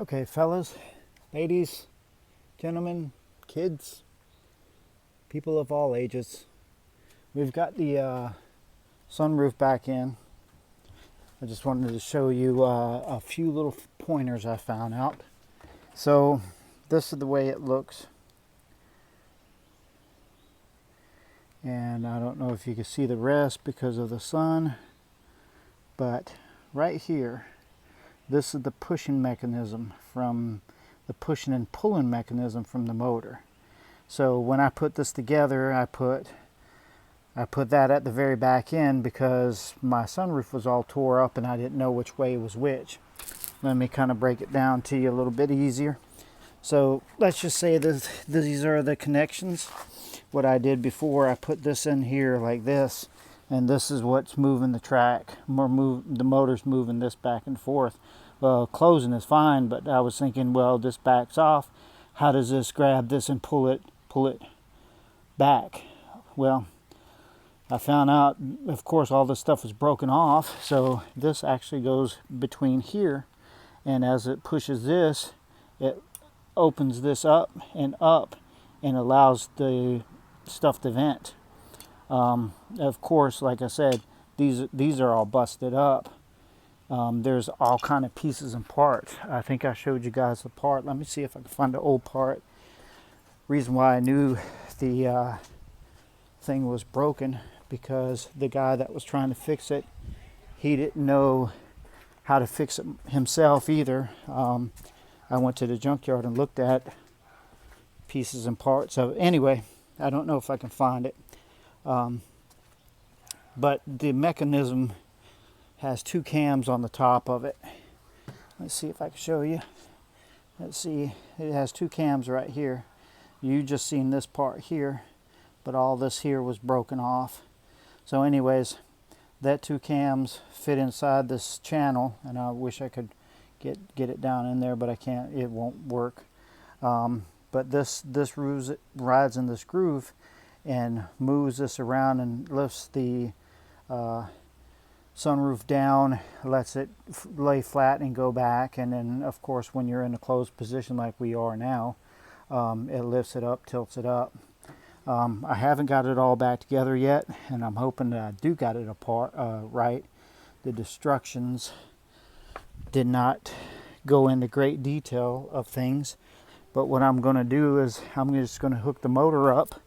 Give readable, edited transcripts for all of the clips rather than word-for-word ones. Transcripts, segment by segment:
Okay, fellas, ladies, gentlemen, kids, people of all ages, we've got the sunroof back in. I just wanted to show you a few little pointers I found out. So this is the way it looks, and I don't know if you can see the rest because of the sun, but right here, this is the pushing mechanism from the pushing and pulling mechanism from the motor. So when I put this together, I put that at the very back end because my sunroof was all tore up and I didn't know which way was which. Let me kind of break it down to you a little bit easier. So let's just say these are the connections. What I did before, I put this in here like this, and this is what's moving the track. The motor's moving this back and forth. Well, closing is fine, but I was thinking, well, this backs off. How does this grab this and pull it back? Well, I found out, of course, all this stuff is broken off, so this actually goes between here, and as it pushes this, it opens this up and allows the stuff to vent. Of course, like I said, these are all busted up. There's all kind of pieces and parts. I think I showed you guys the part. Let me see if I can find the old part. Reason why I knew the thing was broken, because the guy that was trying to fix it, he didn't know how to fix it himself either. I went to the junkyard and looked at pieces and parts of it. Anyway, I don't know if I can find it. But the mechanism has two cams on the top of it. Let's see if I can show you. Let's see, it has two cams right here. You just seen this part here, but all this here was broken off. So anyways, that two cams fit inside this channel, and I wish I could get it down in there, but I can't. It won't work. But this rides in this groove and moves this around and lifts the sunroof down, lets it lay flat and go back, and then of course when you're in a closed position like we are now, it lifts it up, tilts it up. I haven't got it all back together yet, and I'm hoping that I do got it apart right. The instructions did not go into great detail of things, but what I'm going to do is I'm just going to hook the motor up,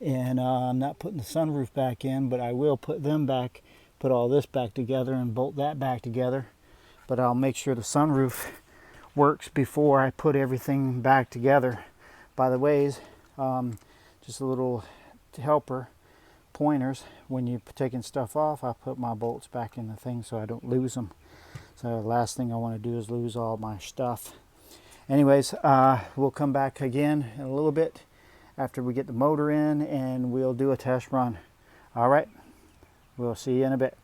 and I'm not putting the sunroof back in, but I will put all this back together and bolt that back together. But I'll make sure the sunroof works before I put everything back together. By the ways, just a little helper pointers, when you're taking stuff off, I put my bolts back in the thing so I don't lose them. So the last thing I want to do is lose all my stuff. Anyways, we'll come back again in a little bit after we get the motor in, and we'll do a test run. All right, we'll see you in a bit.